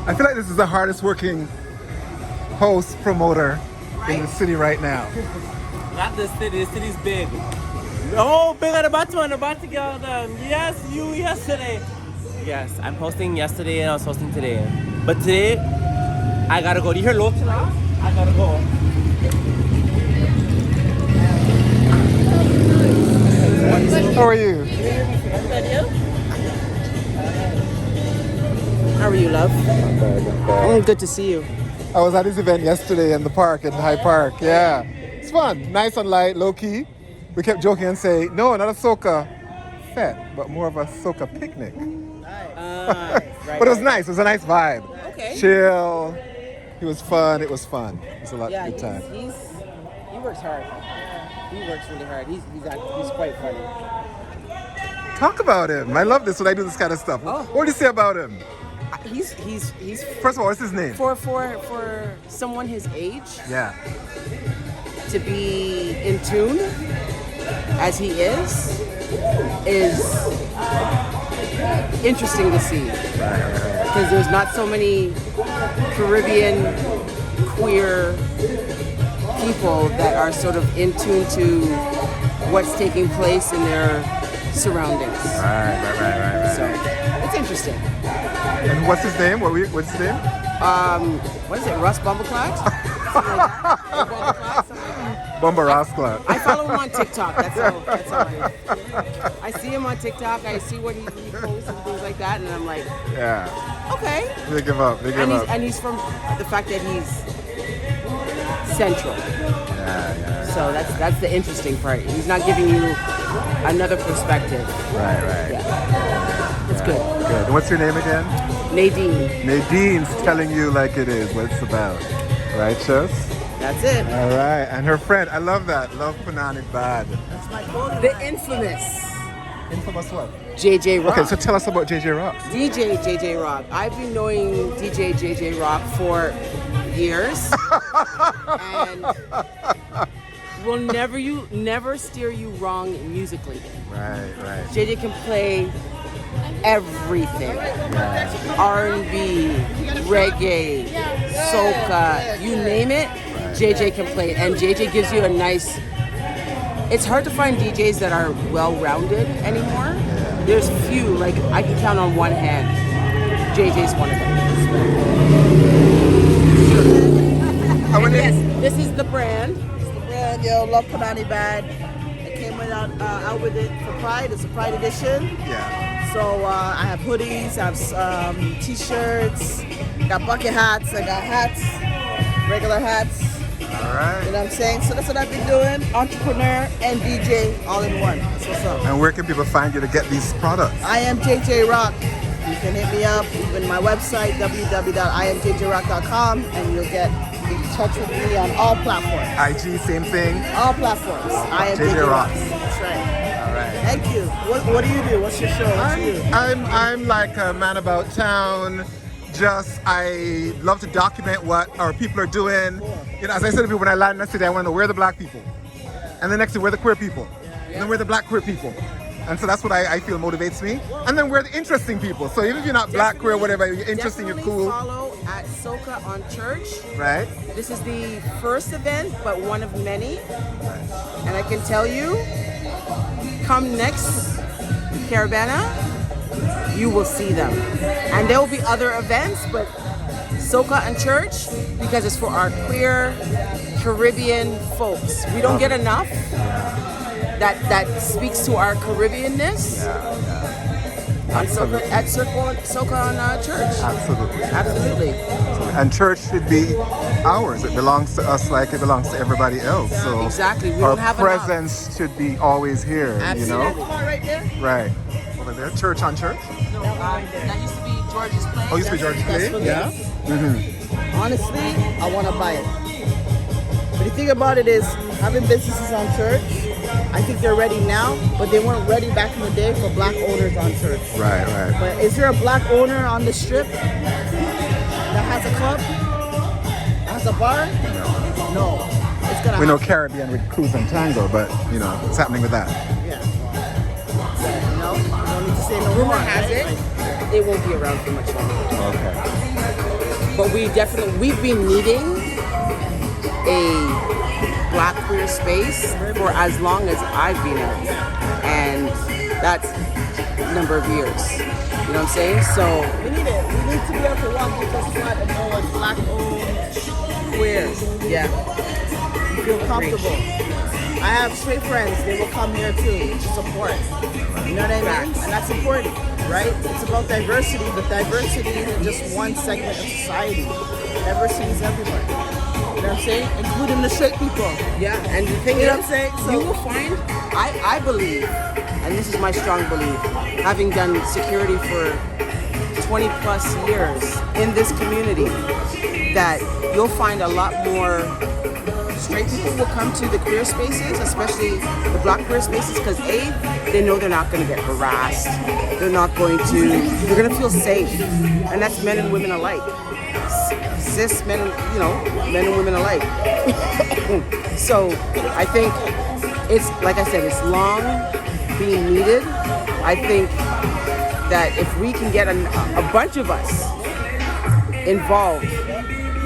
I feel like this is the hardest working host promoter in the city right now. Not the city. The city's big. Oh, big on the bottom, about to get done. Yes, you yesterday. Yes, I'm hosting yesterday and I was hosting today. But today, I gotta go. Do you hear Lochla? I gotta go. How are you? How are you, love? Oh, good to see you. I was at this event yesterday in the park, in High Park. Yeah. It's fun. Nice and light, low key. We kept joking and say, no, not a soca fete, but more of a soca picnic. Right, But it was nice. It was a nice vibe. Okay. Chill. It was fun. It was fun. It was a lot Yeah, good time. he works hard. He works really hard. He's quite funny. Talk about him. I love this when I do this kind of stuff. Oh. What do you say about him? He's First of all, what's his name? for someone his age Yeah. to be in tune as he is interesting to see. Because there's not so many Caribbean queer people that are sort of in tune to what's taking place in their surroundings. Right. So it's interesting. And what's his name? What's his name? What is it? Russ Bumbleclax? Something like that. Or Bumbleclax, something like that. Bumba Rascla. I follow him on TikTok. That's all. I see him on TikTok. I see what he posts and things like that, and I'm like, Yeah. okay. Big him up. And he's from the fact that he's central. Yeah. So that's the interesting part. He's not giving you another perspective. Right. Yeah. It's good. Good. And what's your name again? Nadine. Nadine's telling you like it is, what it's about. Righteous? That's it. All right. And her friend, I love that. Love Punani Bad. That's my quote. The infamous Infamous what? JJ Rock. Okay, so tell us about JJ Rock. DJ JJ Rock. I've been knowing DJ JJ Rock for years. And will never steer you wrong musically. Right. JJ can play everything. R&B, reggae, soca, you name it, JJ can play it. And JJ gives you a nice... It's hard to find DJs that are well-rounded anymore. There's few, like I can count on one hand. JJ's one of them. This is the brand. Yo, love Panani Bad. I came out with it for Pride. It's a Pride edition. Yeah. So I have hoodies, I have t-shirts, got bucket hats, I got hats, regular hats. All right. You know what I'm saying? So that's what I've been doing. Entrepreneur and DJ all in one. That's what's up. And where can people find you to get these products? I am JJ Rock. You can hit me up, even my website, www.imjjrock.com, and you'll get in touch with me on all platforms. IG, same thing. All platforms. I am JJ Rock. That's right. All right. Thank you. What do you do? What's your show? What's you? I'm like a man about town. Just I love to document what our people are doing. You know, as I said to people when I land in the city, I want to know where are the black people, and then next to where are the queer people, and then where are the black queer people. And so that's what I feel motivates me. And then we're the interesting people. So even if you're not black, queer, whatever, you're interesting, you're cool. Follow at Soca on Church. Right? This is the first event, but one of many. And I can tell you, come next Caravana, you will see them. And there will be other events, but Soca and Church, because it's for our queer Caribbean folks. We don't get enough. That speaks to our Caribbeanness. At Soca on Church. Absolutely. And church should be ours. It belongs to us like it belongs to everybody else. So exactly. We our don't have presence should be always here. Absolutely. You know? Right there? Right. Over there. Church on Church. That used to be George's place. Oh, used to be George's That's place? for Yeah. this. Honestly, I want to buy it. But the thing about it is, having businesses on Church, I think they're ready now, but they weren't ready back in the day for black owners on Church. Right. But is there a black owner on the strip that has a club? Has a bar? No. It's gonna We know happen. Caribbean with Cruise and Tango, but you know, it's happening with that. Yeah. No, I don't need to say no Rumor more. has it, it won't be around for much longer. Okay. But we've been needing a Black queer space for as long as I've been out, and that's a number of years. You know what I'm saying? So We need it. We need to be able to walk into a spot and know it's black owned, queer. yeah, You feel comfortable. I have straight friends, they will come here too to support. You know what I mean? And that's important, right? It's about diversity, but diversity isn't just one segment of society. Diversity is everywhere. You know what I'm saying? Including the straight people. yeah. And the thing You know is, what I'm saying? So- you will find. I believe, and this is my strong belief, having done security for 20 plus years in this community, that you'll find a lot more straight people will come to the queer spaces, especially the Black queer spaces, because A, they know they're not going to get harassed. They're going to feel safe. And that's men and women alike. Cis men, men and women alike. So I think it's, like I said, it's long being needed. I think that if we can get a bunch of us involved,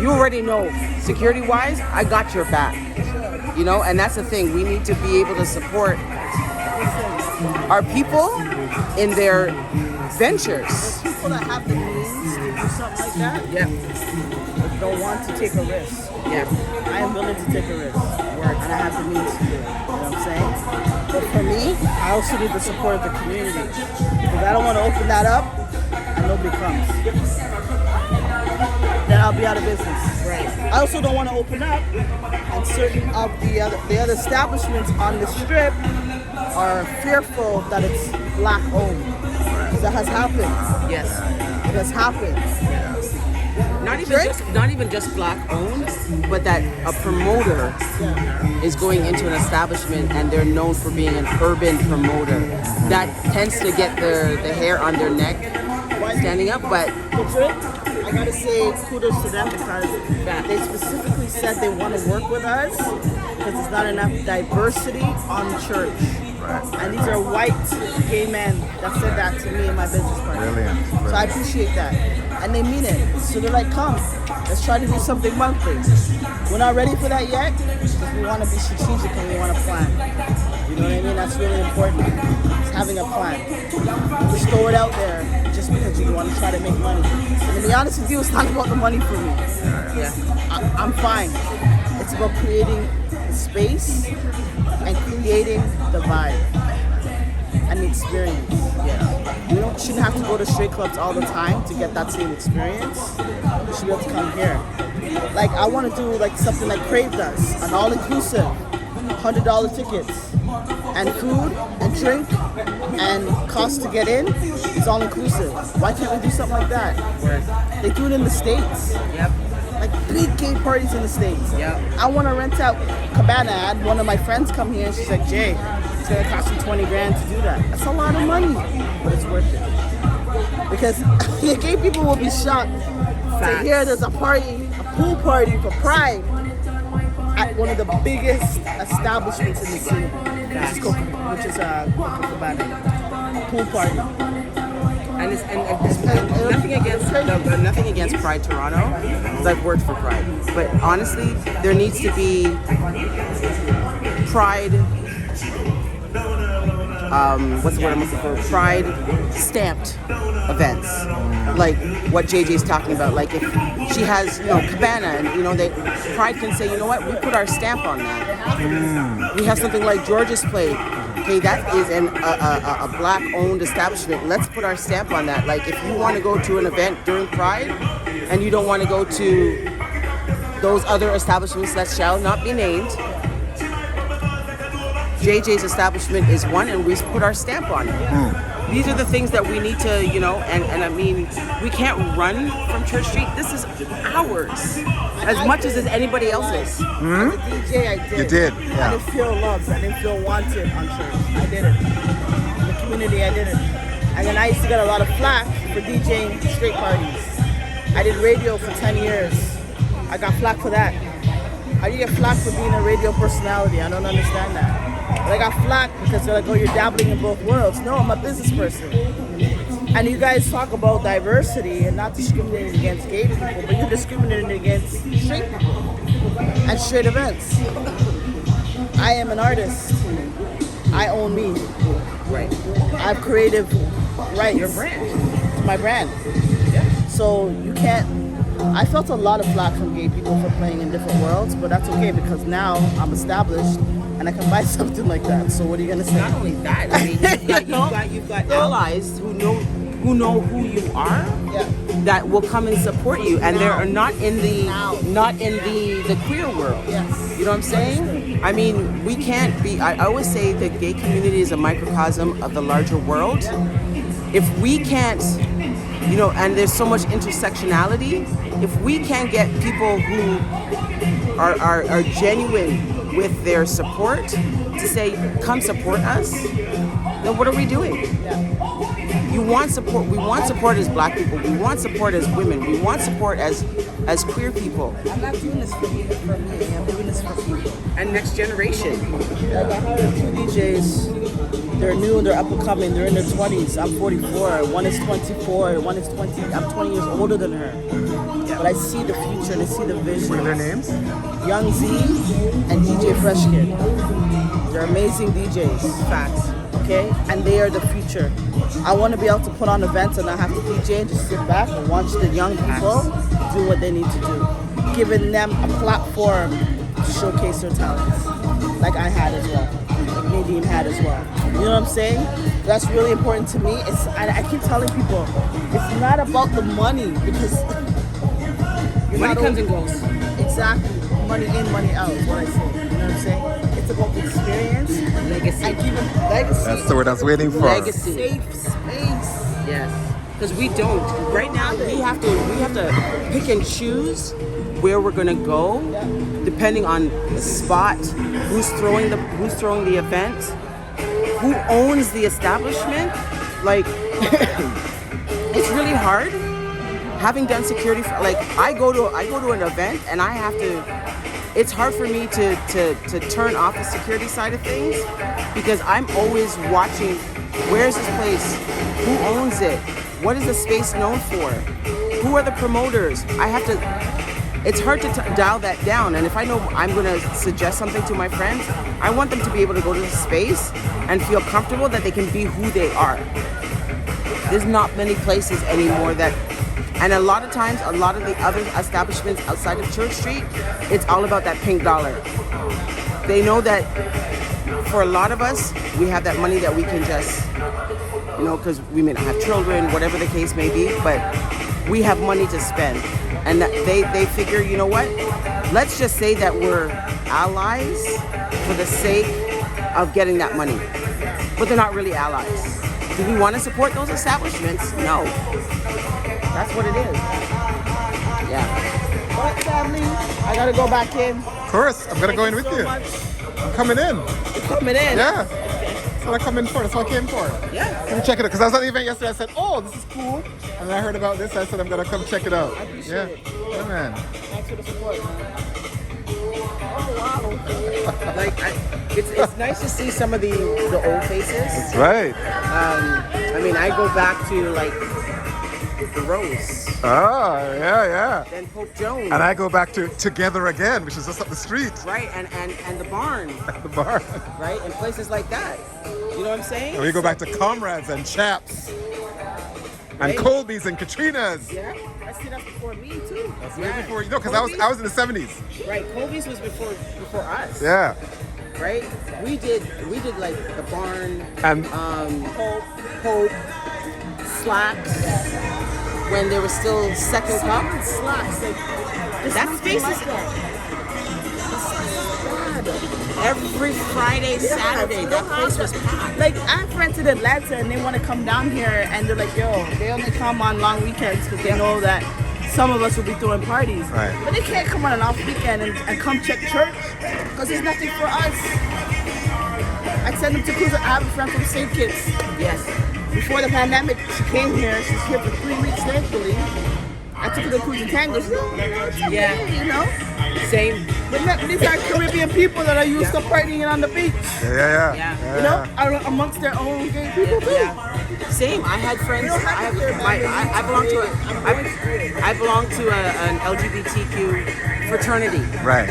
you already know, security-wise, I got your back. And that's the thing. We need to be able to support our people in their ventures. People that have the means to do something like that, Yeah, don't want to take a risk. yeah, I am willing to take a risk. And I have the means to do it. You know what I'm saying? But for me, I also need the support of the community. Because I don't want to open that up and nobody comes. Then I'll be out of business. right. I also don't want to open up and certain of the other establishments on the strip are fearful that it's black owned. Because that has happened. Yes. It has happened. Not even just Black owned, but that a promoter is going into an establishment and they're known for being an urban promoter. That tends to get the hair on their neck standing up, but I gotta say kudos to them because they specifically said they want to work with us because there's not enough diversity on church. And these are white gay men that said that to me in my business partner. Brilliant. So I appreciate that. And they mean it. So they're like, come, let's try to do something monthly. We're not ready for that yet because we want to be strategic and we want to plan. You know what I mean? That's really important. It's having a plan. Just throw it out there just because you want to try to make money. And to be honest with you, it's not about the money for me. Yeah. I'm fine. It's about creating the space and creating the vibe and the experience. Yeah. We shouldn't have to go to straight clubs all the time to get that same experience. We should be able to come here. Like I want to do like something like Crave does, an all-inclusive, $100 tickets, and food and drink and cost to get in is all-inclusive. Why can't we do something like that? They do it in the States. yep, Like big gay parties in the States. Yeah. I want to rent out Cabana. I had one of my friends come here and she's like, Jay, it's going to cost you 20 grand to do that. That's a lot of money, but it's worth it. Because the gay people will be shocked to hear there's a party, a pool party for Pride at one of the biggest establishments in the city, which is Cabana. Pool party. and nothing against Pride Toronto, because I've worked for Pride. But honestly, there needs to be Pride. What's the word I'm looking for? Pride stamped events, like what JJ's talking about. Like if she has, Cabana, and they Pride can say, you know what, we put our stamp on that. We have something like George's Plate. Okay, that is a black-owned establishment. Let's put our stamp on that. Like if you want to go to an event during Pride, and you don't want to go to those other establishments that shall not be named, JJ's establishment is one, and we put our stamp on it. These are the things that we need to, and I mean, we can't run from Church Street. This is ours, as much as anybody else's. As a DJ, I did. You did, I yeah. didn't feel loved. I didn't feel wanted on church. I did it. In the community, I did it. And then I used to get a lot of flack for DJing straight parties. I did radio for 10 years. I got flack for that. How do you get flack for being a radio personality? I don't understand that. But I got flack because they're like, oh, you're dabbling in both worlds. No, I'm a business person. And you guys talk about diversity and not discriminating against gay people, but you're discriminating against straight people and straight events. I am an artist. I own me. Right. I have creative rights. Your brand. To my brand. So you can't. I felt a lot of flack from gay people for playing in different worlds, but that's okay because now I'm established and I can buy something like that. So what are you gonna say? Not only that, I mean, you've got allies who know who you are. Yeah. That will come and support you, and they're not in the queer world. Yes. You know what I'm saying? I mean, we can't be. I always say the gay community is a microcosm of the larger world. If we can't, and there's so much intersectionality. If we can't get people who are genuine with their support to say, "Come support us," then what are we doing? You want support. We want support as Black people. We want support as women. We want support as queer people. I'm not doing this for me. I'm doing this for people. And next generation. Like I hired 2 DJs. They're new and they're up and coming. They're in their 20s. I'm 44. One is 24. One is 20. I'm 20 years older than her. But I see the future and I see the vision. What are their names? Young Z and DJ Fresh Kid. They're amazing DJs. Facts. Okay? And they are the future. I want to be able to put on events and not have to DJ and just sit back and watch the young people do what they need to do. Giving them a platform to showcase their talents. Like I had as well. Like Nadine had as well. You know what I'm saying? That's really important to me. I keep telling people, it's not about the money because Money comes and goes. Exactly. Money in, money out is what I say. You know what I'm saying? It's about the experience. Legacy. And giving legacy. That's the word I was waiting for. Legacy. Safe space. Yes. Because we don't. Right now, we have to pick and choose where we're gonna go, depending on the spot, who's throwing the event, who owns the establishment. Like, it's really hard. Having done security, I go to an event and I have to. It's hard for me to turn off the security side of things because I'm always watching. Where's this place? Who owns it? What is the space known for? Who are the promoters? I have to. It's hard to dial that down. And if I know I'm going to suggest something to my friends, I want them to be able to go to the space and feel comfortable that they can be who they are. There's not many places anymore that. And a lot of times, a lot of the other establishments outside of Church Street, it's all about that pink dollar. They know that for a lot of us, we have that money that we can just, because we may not have children, whatever the case may be, but we have money to spend. And that they figure, you know what? Let's just say that we're allies for the sake of getting that money. But they're not really allies. Do we want to support those establishments? No. That's what it is. Yeah. But family, I gotta go back in. Of course, I'm gonna go in with you. I'm coming in. You're coming in. Yeah. That's what I come in for. That's what I came for. Yeah. Let me check it out. Because I was at the event yesterday. I said, oh, this is cool. And then I heard about this. I said, I'm going to come check it out. I appreciate it. Yeah, man. Thanks for the support. Oh wow. It's nice to see some of the old faces. That's right. I mean, I go back to the Rose. Oh, yeah. Then Pope Jones. And I go back to Together Again, which is just up the street. Right, and the barn. The bar. Right, and places like that. You know what I'm saying? And we go back to Comrades and Chaps. Right. And Colby's and Katrina's. Yeah. I see that before me too. That's way before, because I was in the 70s. Right, Colby's was before us. Yeah. Right? We did like the barn, And Pope, Slacks, when there was still second cup. Slacks. Like, That space is every Friday, Saturday. That place was packed. Like I have friends in Atlanta and they want to come down here and they're like, yo, they only come on long weekends because they know that some of us will be throwing parties. Right. But they can't come on an off weekend and come check church because there's nothing for us. I send them to cruise. I have a friend from St. Kitts. Yes. Before the pandemic, she came here. She's here for 3 weeks, thankfully. I took her to Cruising Tangos. It's okay, Yeah. you know. Same. But these are Caribbean people that are used to partying on the beach. Yeah. You know, are amongst their own gay people too. Yeah. Same. I had friends. I belong to an LGBTQ fraternity. Right.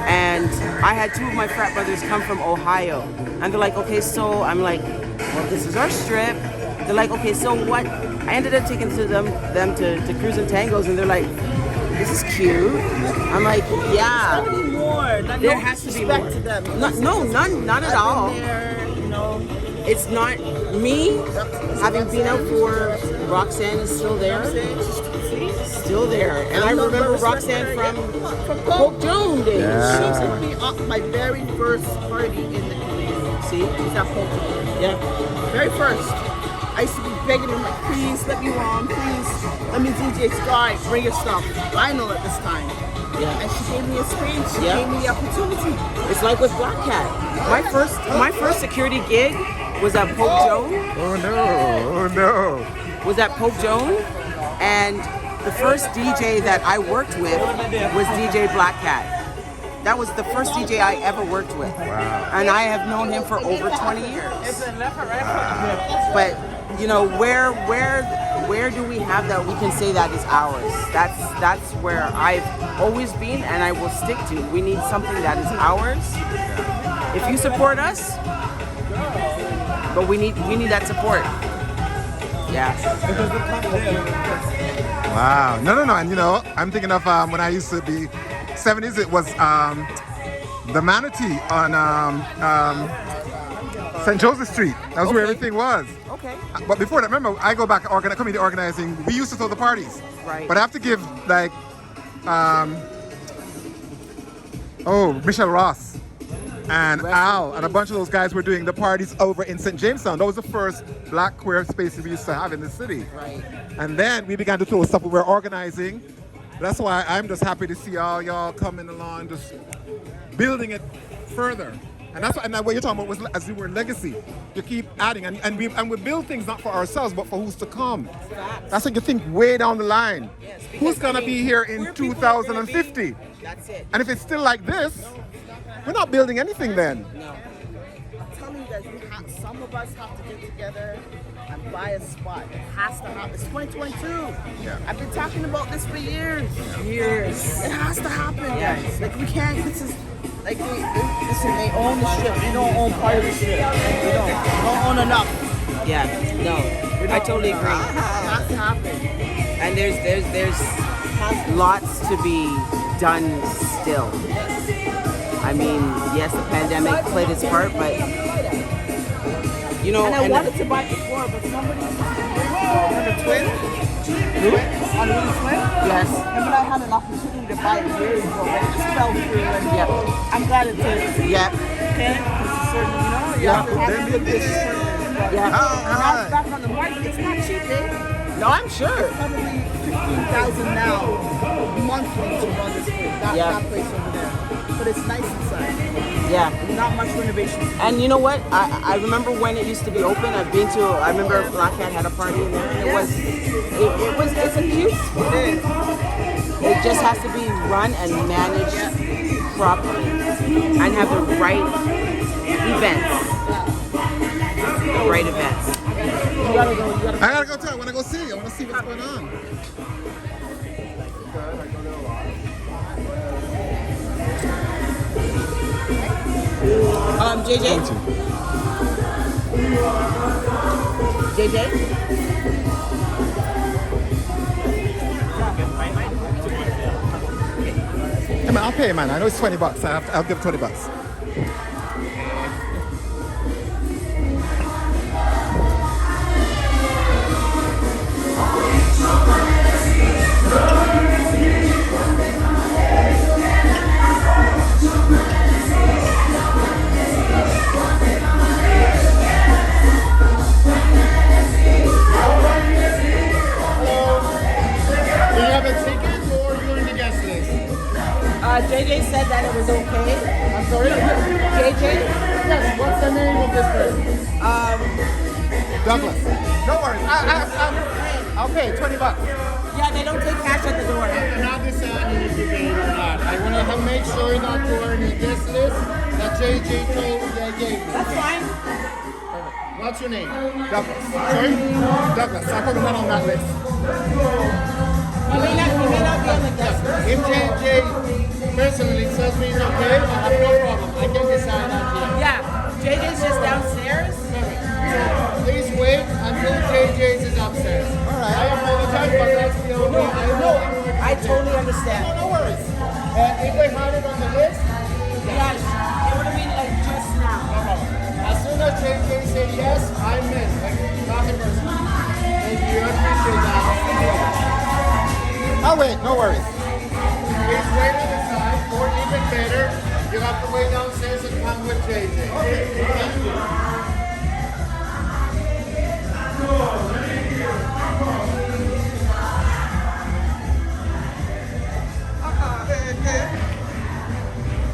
And I had two of my frat brothers come from Ohio. And they're like, okay, so I'm like, well, this is our strip. They're like, okay, so what? I ended up taking them to Cruise and Tangos, and they're like, this is cute. I'm like, yeah. Gotta be more. There has to be respect more. to them. No, none, not at all. I've been there, you know. It's not me having been out for Roxanne is still there. Still there. And I remember Roxanne from Pope Joan days. Yeah. She took me up my very first party in the community. See? It's at Pope Joan. Yeah. Very first. I used to be begging him, like, please let me on, please let me DJ Sky, bring your stuff. Lionel at this time. Yeah. And she gave me a space. She Yeah. gave me the opportunity. It's like with Black Cat. My first security gig was at Pope Joan. Oh no. Was at Pope Joan, and the first DJ that I worked with was DJ Black Cat. That was the first DJ I ever worked with. Wow. And I have known him for over 20 years. But you know, where do we have that we can say that is ours? That's where I've always been and I will stick to. We need something that is ours. If you support us, but we need that support. Yeah. Wow. No. And you know, I'm thinking of when I used to be 70s. It was the Manatee on St. Joseph Street. That was where Okay. everything was. Okay. But before that, remember, I go back community organizing. We used to throw the parties. Right. But I have to give like, Michelle Ross and Al and a bunch of those guys were doing the parties over in St. Jamestown. That was the first black queer space we used to have in the city. Right. And then we began to throw stuff we were organizing. That's why I'm just happy to see all y'all coming along, just building it further. And that's what you're talking about was as we were legacy. You keep adding, and we build things not for ourselves, but for who's to come. That's what you think way down the line. Yes, because, Who's gonna be here in queer people are gonna 2050? That's it. And if it's still like this, we're not building anything then. No. I'm telling you that some of us have to get together and buy a spot. It has to happen. It's 2022. Yeah. I've been talking about this for years. Years. It has to happen. Yes. Like we can't. This is like listen. They own the strip. We don't own part of the strip. We don't own enough. Yeah. No. I totally agree. It has to happen. And there's lots to be done still. I mean, yes, the pandemic played its part, but you know, And I wanted to buy it before, but somebody on the twin. On the twin. yes, Remember I had an opportunity to buy it years ago, but it just fell through. And Yep. I'm glad it did. yeah, Okay? It's certain, you know, you Yeah. have to have this certain. yeah. Now it's back on the market. It's not cheap, eh? No, I'm sure. Probably 15,000 now monthly to run this place. Yeah. That place over there. But it's nice inside. Yeah. Not much renovation. And you know what? I remember when it used to be open. I remember Black Cat had a party in there, and it's a cute spot. It is. It just has to be run and managed properly and have the right events. The right events. You gotta go. I gotta go tell. I wanna go see. I wanna see what's going on. JJ? JJ? Hey man, I'll pay, man. I know it's $20. I'll give $20. Do you have a ticket or are you going to guest list? JJ said that it was okay. I'm sorry? JJ? Yes, what's the name of this person? Douglas. No worries. I'll pay $20. Yeah, they don't take cash at the door. I'm not deciding if you pay it or not. I want to make sure that you are in the guest list that JJ told gave me. That's fine. What's your name? Douglas. Sorry? Douglas. I put him not on that list. He may not be on the guest list. If JJ personally tells me it's okay, I have no problem. I can decide that here. Yeah, JJ's just downstairs. Please wait until JJ's is upstairs. All right. I apologize, but that's the only. I totally understand. No worries. If they had it on the list, Yes, it would have been like just now. as soon as JJ said yes, I'm in. Like, nothing personal. Thank you. I appreciate that. I'll wait. No worries. Please wait on the side, or even better, you have to wait downstairs and come with JJ. Okay.